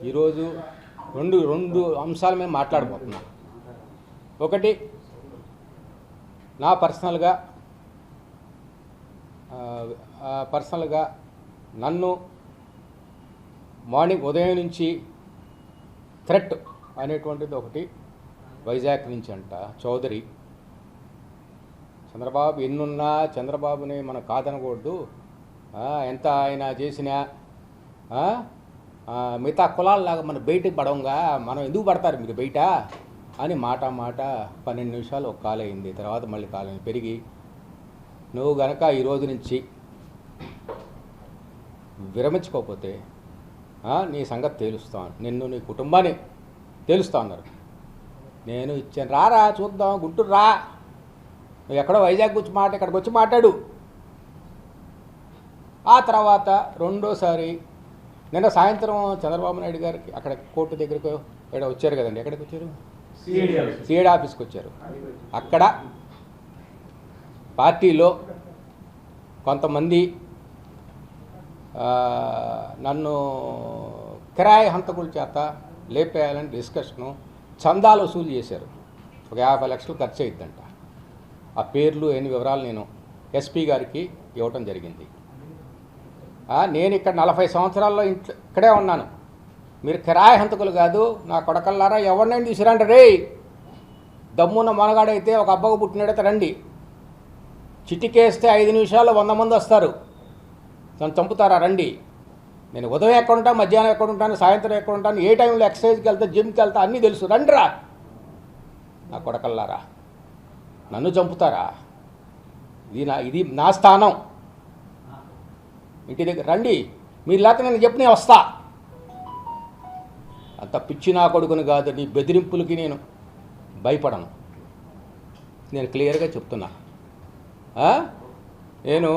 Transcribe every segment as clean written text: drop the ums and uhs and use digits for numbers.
ఈరోజు రెండు అంశాల మీద మాట్లాడబోతున్నా. ఒకటి, నా పర్సనల్గా నన్ను మార్నింగ్ ఉదయం నుంచి థ్రెట్ అనేటువంటిది ఒకటి వైజాగ్ నుంచి అంట. చౌదరి చంద్రబాబు ఎన్నున్నా చంద్రబాబుని మనం కాదనకూడదు, ఎంత ఆయన చేసినా మిగతా కులాలలాగా మనం బయటకు పడవంగా, మనం ఎందుకు పడతారు మీరు బయట అని మాట 12 నిమిషాలు ఒక కాల్ అయింది. తర్వాత మళ్ళీ కాల్ పెరిగి, నువ్వు గనక ఈరోజు నుంచి విరమించుకోకపోతే నీ సంగతి తేలుస్తాను, నిన్ను నీ కుటుంబాన్ని తేలుస్తా అన్నారు. నేను ఇచ్చాను, రారా చూద్దాం, గుంటూరు రా, నువ్వు ఎక్కడో వైజాగ్ వచ్చి ఇక్కడికి వచ్చి మాట్లాడు. ఆ తర్వాత రెండోసారి నిన్న సాయంత్రం చంద్రబాబు నాయుడు గారికి అక్కడ కోర్టు దగ్గరకు ఇక్కడ వచ్చారు కదండి. ఎక్కడికి వచ్చారు? సిఐడి ఆఫీస్కి వచ్చారు. అక్కడ పార్టీలో కొంతమంది నన్ను కిరాయి హంతకుల చేత లేపేయాలని డిస్కషను, చందాలు వసూలు చేశారు. ఒక 50 లక్షలు ఖర్చు అయిద్దంట. ఆ పేర్లు ఎన్ని వివరాలు నేను ఎస్పీ గారికి ఇవ్వటం జరిగింది. నేను ఇక్కడ 40 సంవత్సరాల్లో ఇక్కడే ఉన్నాను. మీరు కిరాయి హంతకులు కాదు, నా కొడకల్లారా, ఎవరినైనా తీసుకురండి రే, దమ్మున్న మనగాడైతే ఒక అబ్బకు పుట్టినడైతే రండి, చిటికేస్తే 5 నిమిషాల్లో 100 మంది వస్తారు, నన్ను చంపుతారా రండి. నేను ఉదయం ఎక్కడ ఉంటాను, మధ్యాహ్నం ఎక్కడ ఉంటాను, సాయంత్రం ఎక్కడ ఉంటాను, ఏ టైంలో ఎక్సర్సైజ్కి వెళ్తా, జిమ్కి వెళ్తా, అన్నీ తెలుసు, రండిరా నా కొడకల్లారా, నన్ను చంపుతారా? ఇది నా స్థానం, ఇంటి దగ్గర రండి, మీరు లేకపోతే నేను చెప్పిన వస్తా. అంత పిచ్చి నా కొడుకుని కాదు, నీ బెదిరింపులకి నేను భయపడను, నేను క్లియర్గా చెప్తున్నా. నేను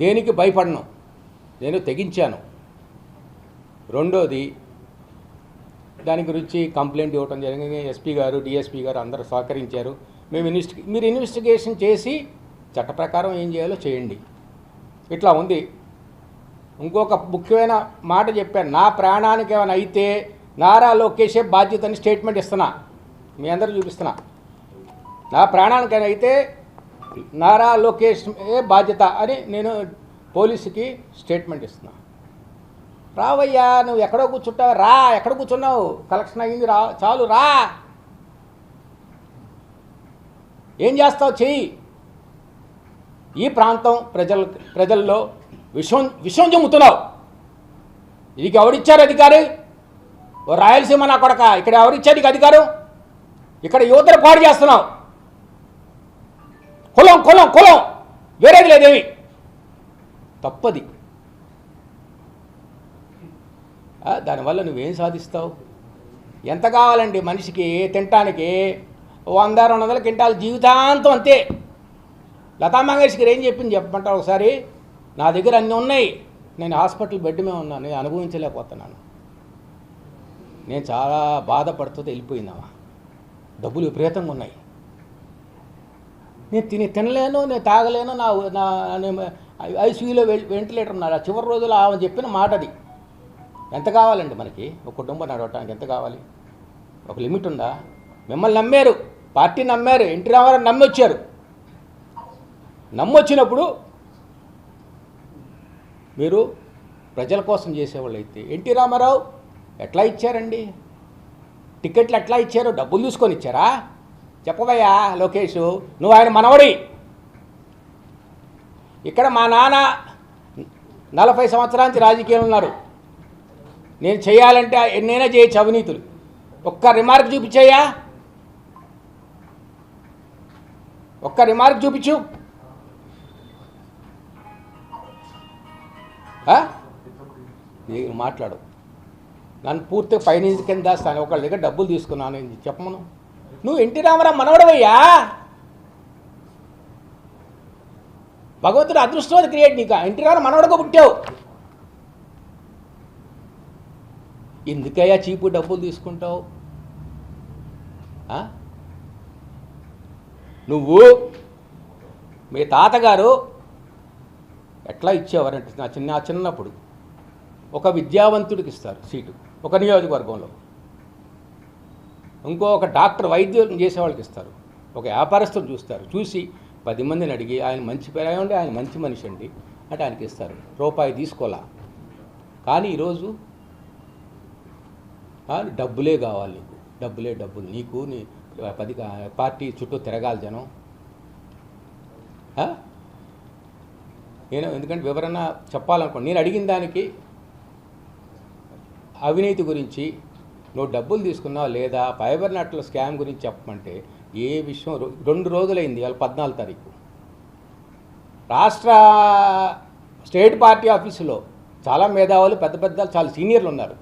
దేనికి భయపడను, నేను తెగించాను. రెండోది, దాని గురించి కంప్లైంట్ ఇవ్వటం జరిగింది. ఎస్పీ గారు, డిఎస్పీ గారు అందరూ సహకరించారు. మీరు ఇన్వెస్టిగేషన్ చేసి చట్ట ప్రకారం ఏం చేయాలో చేయండి. ఇట్లా ఉంది. ఇంకొక ముఖ్యమైన మాట చెప్పాను, నా ప్రాణానికి ఏమైనా అయితే నారా లోకేషే బాధ్యత అని స్టేట్మెంట్ ఇస్తున్నా, మీ అందరూ చూపిస్తున్నా. నా ప్రాణానికి ఏమైనా అయితే నారా లోకేష్ బాధ్యత అని నేను పోలీసుకి స్టేట్మెంట్ ఇస్తున్నా. రావయ్యా, నువ్వు ఎక్కడో కూర్చుంటావు, రా, ఎక్కడ కూర్చున్నావు, కలెక్షన్ అయ్యింది, రా, చాలు రా, ఏం చేస్తావు చెయ్యి. ఈ ప్రాంతం ప్రజల్లో విషం జమ్ముతున్నావు. ఇది ఎవరిచ్చారు అధికారి? ఓ రాయలసీమ నా కొడక, ఇక్కడ ఎవరిచ్చారు నీకు అధికారం? ఇక్కడ యువతను పాడు చేస్తున్నావు. కులం కులం కులం, వేరేది లేదేమి, తప్పది. దానివల్ల నువ్వేం సాధిస్తావు? ఎంత కావాలండి మనిషికి తినటానికి? 100-200 క్వింటాలు జీవితాంతం అంతే. లతా మంగేష్కర్ ఏం చెప్పింది చెప్పమంటారు ఒకసారి? నా దగ్గర అన్నీ ఉన్నాయి, నేను హాస్పిటల్ బెడ్ మీద ఉన్నాను, నేను అనుభవించలేకపోతున్నాను, నేను చాలా బాధపడుతూ వెళ్ళిపోయిందమ్మా, డబ్బులు విపరీతంగా ఉన్నాయి, నేను తినలేను, నేను తాగలేను, నా ఐసీయూలో వెంటిలేటర్ ఉన్నారు. ఆ చివరి రోజులు ఆమె చెప్పిన మాట అది. ఎంత కావాలండి మనకి ఒక కుటుంబం నడవటానికి? ఎంత కావాలి? ఒక లిమిట్ ఉందా? మిమ్మల్ని నమ్మారు, పార్టీ నమ్మారు, ఎన్టీ రామారావు నమ్మొచ్చారు. నమ్మొచ్చినప్పుడు మీరు ప్రజల కోసం చేసేవాళ్ళు అయితే ఎన్టీ రామారావు ఎట్లా ఇచ్చారండి? టికెట్లు ఎట్లా ఇచ్చారు? డబ్బులు తీసుకొని ఇచ్చారా? చెప్పవయ్యా లోకేష్, నువ్వు ఆయన మనవడి. ఇక్కడ మా నాన్న 40 సంవత్సరాల నుంచి రాజకీయాలు ఉన్నారు. నేను చేయాలంటే ఎన్నైనా చేయొచ్చు అవినీతులు. ఒక్క రిమార్క్ చూపించాయా? ఒక్క రిమార్క్ చూపించు. మాట్లాడు. నన్ను పూర్తిగా పైనుంచి కింద దాస్తాను. ఒకళ్ళ దగ్గర డబ్బులు తీసుకున్నాను చెప్పమను. నువ్వు ఎన్టీ రామారావు మనవడవయ్యా. భగవంతుడు అదృష్టం క్రియేట్ నీకు. ఎన్టీ రామారావు మనవడగా పుట్టావు. ఎందుకయ్యా చీపు డబ్బులు తీసుకుంటావు? నువ్వు మీ తాతగారు ఎట్లా ఇచ్చేవారంటే నా చిన్నప్పుడు ఒక విద్యావంతుడికి ఇస్తారు సీటు, ఒక నియోజకవర్గంలో, ఇంకొక డాక్టర్ వైద్యం చేసేవాళ్ళకి ఇస్తారు, ఒక వ్యాపారస్తులు చూస్తారు, చూసి 10 మందిని అడిగి ఆయన మంచి పేరు ఉండి ఆయన మంచి మనిషి అండి అంటే ఆయనకి ఇస్తారు, రూపాయి తీసుకోవాలా. కానీ ఈరోజు డబ్బులే కావాలి నీకు, డబ్బులు నీకు, నీ 10 పార్టీ చుట్టూ తిరగాలి జనం. నేను ఎందుకంటే వివరణ చెప్పాలనుకోండి, నేను అడిగిన దానికి అవినీతి గురించి నువ్వు డబ్బులు తీసుకున్నావు లేదా ఫైబర్ నెట్లో స్కామ్ గురించి చెప్పమంటే ఏ విషయం 2 రోజులైంది, వాళ్ళ 14 తారీఖు రాష్ట్ర స్టేట్ పార్టీ ఆఫీసులో చాలా మేధావులు పెద్ద చాలా సీనియర్లు ఉన్నారు.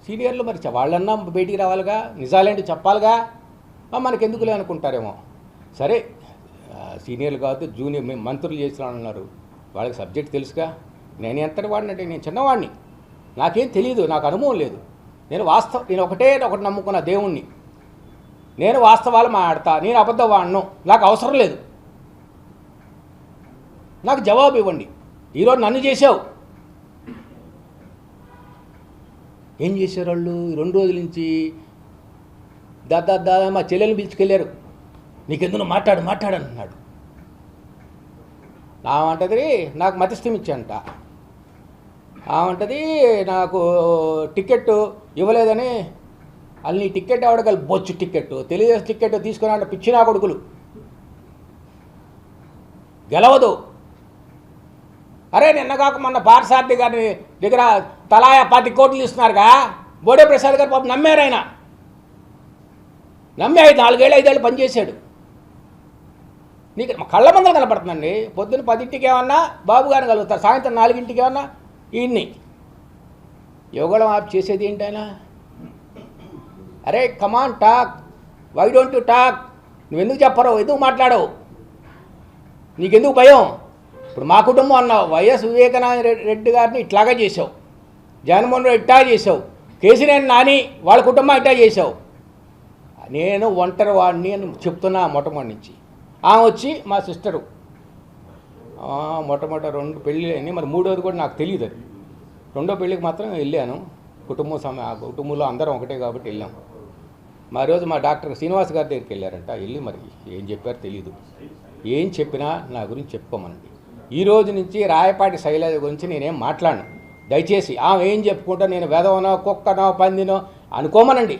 సీనియర్లు మరి వాళ్ళన్నా బయటికి రావాలిగా, నిజాలేంటి చెప్పాలిగా. మనకెందుకులే అనుకుంటారేమో. సరే సీనియర్లు కాదు జూనియర్ మంత్రులు చేసిన ఉన్నారు, వాళ్ళకి సబ్జెక్ట్ తెలుసుగా. నేను ఎంతటి వాడిని అంటే నేను చిన్నవాడిని, నాకేం తెలియదు, నాకు అనుభవం లేదు. నేను ఒకటి నమ్ముకున్న దేవుణ్ణి, నేను వాస్తవాలు మాట్లాడతా, నేను అబద్ధం వాడను, నాకు అవసరం లేదు. నాకు జవాబు ఇవ్వండి. ఈరోజు నన్ను చేసావు, ఏం చేశారు వాళ్ళు? 2 రోజుల నుంచి దాదా మా చెల్లెల్ని పిలుచుకెళ్ళారు, నీకెందుకు మాట్లాడన్నాడు. ఆమంటది నాకు మతిస్థితం ఇచ్చాంట, ఆమంటది నాకు టికెట్ ఇవ్వలేదని. వాళ్ళు నీ టికెట్ ఎవడగల బొచ్చు టికెట్, తెలుగుదేశం టికెట్ తీసుకుని అంటే పిచ్చినా కొడుకులు, గెలవదు. అరే నిన్న కాక మొన్న పార్సార్థి గారి దగ్గర తలా 10 కోట్లు ఇస్తున్నారుగా, బోడే ప్రసాద్ గారు పాపం నమ్మారు. ఆయన నమ్మి 4 ఏళ్ళు 5 ఏళ్ళు పనిచేశాడు. నీకు కళ్ళ మందలు కనపడుతుందండి. పొద్దున్న 10ంటికి ఏమన్నా బాబు గారిని కలుగుతారు, సాయంత్రం 4ంటికి ఏమన్నా ఈయన్ని. యోగళం ఆప్ చేసేది ఏంటి ఆయన? అరే come on talk, why don't you talk? నువ్వెందుకు చెప్పరు, ఎందుకు మాట్లాడవు, నీకెందుకు భయం? ఇప్పుడు మా కుటుంబం అన్నావు, వైఎస్ వివేకానంద రెడ్డి గారిని ఇట్లాగా చేసావు, జగన్మోహన్ రెడ్డి ఇట్టా చేసావు, కేసీఆర్ నాని వాళ్ళ కుటుంబం ఇట్టా చేసావు. నేను ఒంటరి వాడిని అని చెప్తున్నా మొట్టమొదటి నుంచి. ఆమె వచ్చి మా సిస్టరు మొట్టమొదటి 2 పెళ్ళి అయినాయి, మరి 3వది కూడా నాకు తెలియదు. అది 2వ పెళ్ళికి మాత్రం వెళ్ళాను, కుటుంబంలో అందరం ఒకటే కాబట్టి వెళ్ళాం. మా రోజు మా డాక్టర్ శ్రీనివాస్ గారి దగ్గరికి వెళ్ళారంట, వెళ్ళి మరి ఏం చెప్పారో తెలీదు. ఏం చెప్పినా నా గురించి చెప్పుకోమనండి. ఈ రోజు నుంచి రాయపాటి శైలజ గురించి నేనేం మాట్లాడను, దయచేసి. ఆమె ఏం చెప్పుకుంటా నేను వెదవనో కుక్కనో పందినో అనుకోమనండి.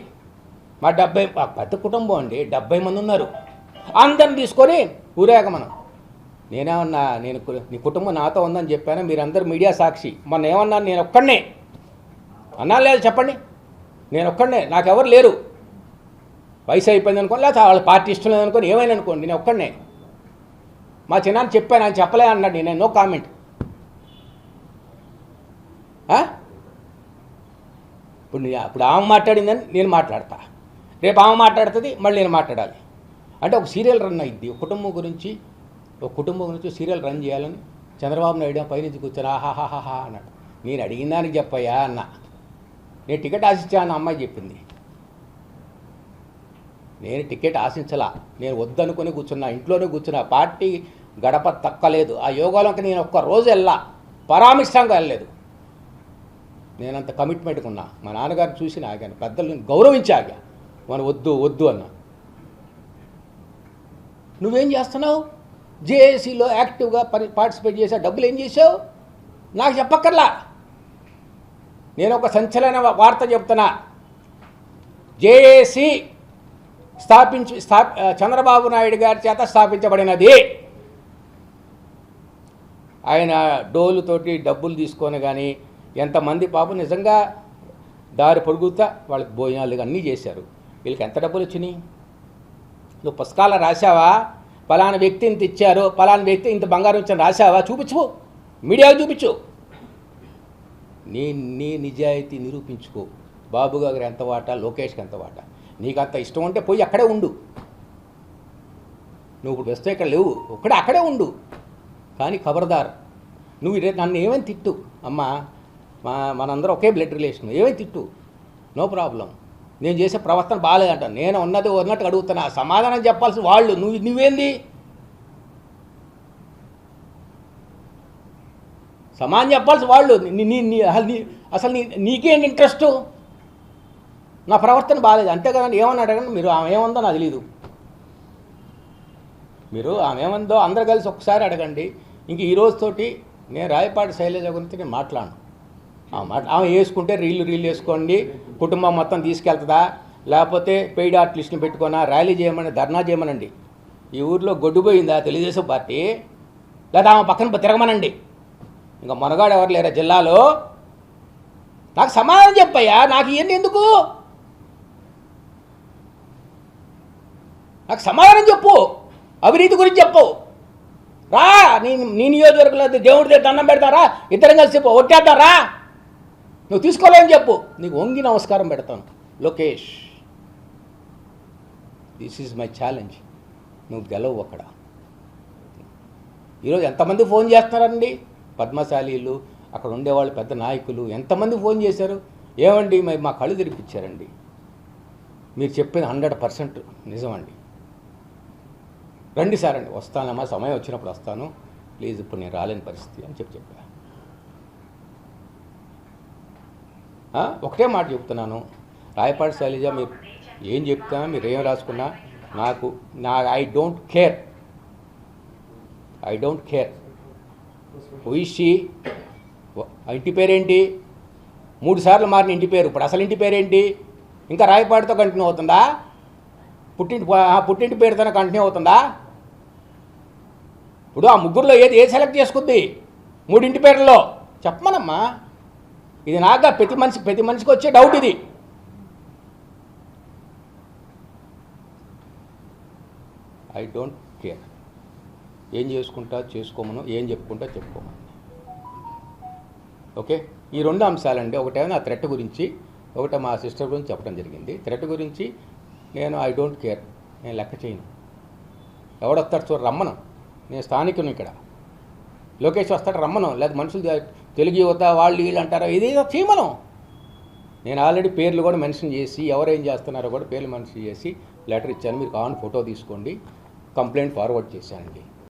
మా 70 పెద్ద కుటుంబం అండి, 70 మంది ఉన్నారు, అందరిని తీసుకొని ఊరేగమనం. నేనేమన్నా నీ కుటుంబం నాతో ఉందని చెప్పాను, మీరందరూ మీడియా సాక్షి. మొన్న ఏమన్నాను, నేను ఒక్కడనే అన్నా లేదు చెప్పండి, నేను ఒక్కడనే, నాకెవరు లేరు. వయసు అయిపోయింది అనుకోండి, లేకపోతే వాళ్ళ పార్టీ ఇష్టం లేదనుకోని ఏమైనా అనుకోండి, నేను ఒక్కడనే. మా చిన్నాన్న చెప్పాను, ఆయన చెప్పలే అన్నాడు, నేను నో కామెంట్. ఇప్పుడు ఆమె మాట్లాడిందని నేను మాట్లాడతా, రేపు ఆమె మాట్లాడుతుంది, మళ్ళీ నేను మాట్లాడాలి. అంటే ఒక సీరియల్ రన్ అయ్యిద్ది. ఒక కుటుంబం గురించి సీరియల్ రన్ చేయాలని చంద్రబాబు నాయుడు పైనుంచి కూర్చొని ఆహాహాహా అన్నాడు. నేను అడిగిన దానికి చెప్పయ్యా అన్న, నేను టికెట్ ఆశించాను అమ్మాయి చెప్పింది. నేను టికెట్ ఆశించలా, నేను వద్దనుకొని కూర్చున్నా, ఇంట్లోనే కూర్చున్నా. పార్టీ గడప తక్కలేదు. ఆ యోగాలోకి నేను ఒక్క రోజు పరామర్శంగా వెళ్ళలేదు. నేనంత కమిట్మెంట్గా ఉన్నా. మా నాన్నగారిని చూసి ఆగాను, పెద్దలను గౌరవించి ఆగా, మనం వద్దు అన్నా. నువ్వేం చేస్తున్నావు? జేఏసీలో యాక్టివ్గా పార్టిసిపేట్ చేసావు, డబ్బులు ఏం చేసావు నాకు చెప్పక్కర్లా. నేను ఒక సంచలన వార్త చెప్తున్నా. జేఏసీ చంద్రబాబు నాయుడు గారి చేత స్థాపించబడినది. ఆయన డోలుతోటి డబ్బులు తీసుకొని కానీ ఎంతమంది పాపం నిజంగా దారి పొడుగుతా వాళ్ళకి భోజనాలు అన్నీ చేశారు. వీళ్ళకి ఎంత డబ్బులు వచ్చినాయి? నువ్వు పుస్తకాలు రాసావా? పలానా వ్యక్తి ఇంత ఇచ్చారు, పలానా వ్యక్తి ఇంత బంగారం ఇచ్చాను రాసావా? చూపించు, మీడియాకు చూపించు. నీ నిజాయితీ నిరూపించుకో. బాబు గారు ఎంత వాటా, లోకేష్కి ఎంత వాటా. నీకు అంత ఇష్టం ఉంటే పోయి అక్కడే ఉండు. నువ్వు ఇప్పుడు వస్తే ఇక్కడ లేవు, అక్కడే ఉండు. కానీ ఖబర్దార్, నువ్వు నన్ను ఏమైనా తిట్టు అమ్మా, మనందరం ఒకే బ్లడ్ రిలేషన్, ఏమైనా తిట్టు, నో ప్రాబ్లం. నేను చేసే ప్రవర్తన బాగాలేదంట, నేను ఉన్నట్టు అడుగుతున్నా, సమాధానం చెప్పాల్సి వాళ్ళు. నువ్వేంది సమాధానం చెప్పాల్సి వాళ్ళు? అసలు నీకేంటి ఇంట్రెస్టు? నా ప్రవర్తన బాగాలేదు అంతేకాదండి. ఏమన్నా అడగండి మీరు, ఆమె ఏముందో నాకు తెలీదు. మీరు ఆమె ఏముందో అందరు కలిసి ఒకసారి అడగండి. ఇంక ఈ రోజుతోటి నేను రాయపాటి శైలజ గురించి నేను మాట్లాడను. ఆమె వేసుకుంటే రీళ్ళు వేసుకోండి, కుటుంబం మొత్తం తీసుకెళ్తుందా, లేకపోతే పెయిడ్ ఆర్టిస్ట్ని పెట్టుకున్నా ర్యాలీ చేయమని ధర్నా చేయమనండి. ఈ ఊర్లో గొడ్డుపోయిందా తెలుగుదేశం పార్టీ, లేదా ఆమె పక్కన తిరగమనండి. ఇంకా మనగాడు ఎవరు లేరా జిల్లాలో? నాకు సమాధానం చెప్పయ్యా, నాకు ఇవన్నీ ఎందుకు? నాకు సమాధానం చెప్పు, అవినీతి గురించి చెప్పు. రా, నీ నియోజకవర్గంలో దేవుడి దగ్గర దండం పెడతారా, ఇద్దరం కలిసి ఒట్టేద్దారా? నువ్వు తీసుకోలేని చెప్పు, నీకు వంగి నమస్కారం పెడతాను. Lokesh, this is my challenge. నువ్వు గెలవు అక్కడ. ఈరోజు ఎంతమంది ఫోన్ చేస్తున్నారండి, పద్మశాలీలు, అక్కడ ఉండేవాళ్ళు పెద్ద నాయకులు ఎంతమంది ఫోన్ చేశారు. ఏమండి మా కళ్ళు తెరిపించారండి. మీరు చెప్పేది 100% నిజమండి. రండి సార్ అండి, వస్తానమ్మా, సమయం వచ్చినప్పుడు వస్తాను, ప్లీజ్ ఇప్పుడు నేను రాలేని పరిస్థితి అని చెప్పా. ఒకటే మాట చెప్తున్నాను, రాయపాటి శైలజ మీరు ఏం చెప్తున్నా, మీరు ఏం రాసుకున్నా ఐ డోంట్ కేర్. హుయిషి ఇంటి పేరేంటి? 3 సార్లు మారిన ఇంటి పేరు, ఇప్పుడు అసలు ఇంటి పేరేంటి? ఇంకా రాయపాటితో కంటిన్యూ అవుతుందా? పుట్టింటి పేరుతోనే కంటిన్యూ అవుతుందా? ఇప్పుడు ఆ ముగ్గురులో ఏ సెలెక్ట్ చేసుకుంది? 3 ఇంటి పేర్లలో చెప్పమనమ్మా. ఇది నాగా ప్రతి మనిషికి వచ్చే డౌట్ ఇది. I don't care. ఏం చేసుకుంటా చేసుకోమను, ఏం చెప్పుకుంటా చెప్పుకోమను. ఓకే, ఈ 2 అంశాలండి. ఒకటేమో నా థ్రెట్ గురించి, ఒకటే మా సిస్టర్ గురించి చెప్పడం జరిగింది. థ్రెట్ గురించి నేను ఐ డోంట్ కేర్, నేను లెక్క చేయను. ఎవడొస్తాడు చూడ, రమ్మను, నేను స్థానికుని ఇక్కడ. లోకేష్ వస్తాడు, రమ్మను. లేదా మనుషులు తెలుగు యువత వాళ్ళు వీళ్ళు అంటారా, ఇదేదో చేయమను. నేను ఆల్రెడీ పేర్లు కూడా మెన్షన్ చేసి ఎవరేం చేస్తున్నారో కూడా పేర్లు మెన్షన్ చేసి లెటర్ ఇచ్చాను. మీరు కావాలని ఫోటో తీసుకోండి, కంప్లైంట్ ఫార్వర్డ్ చేశానండి.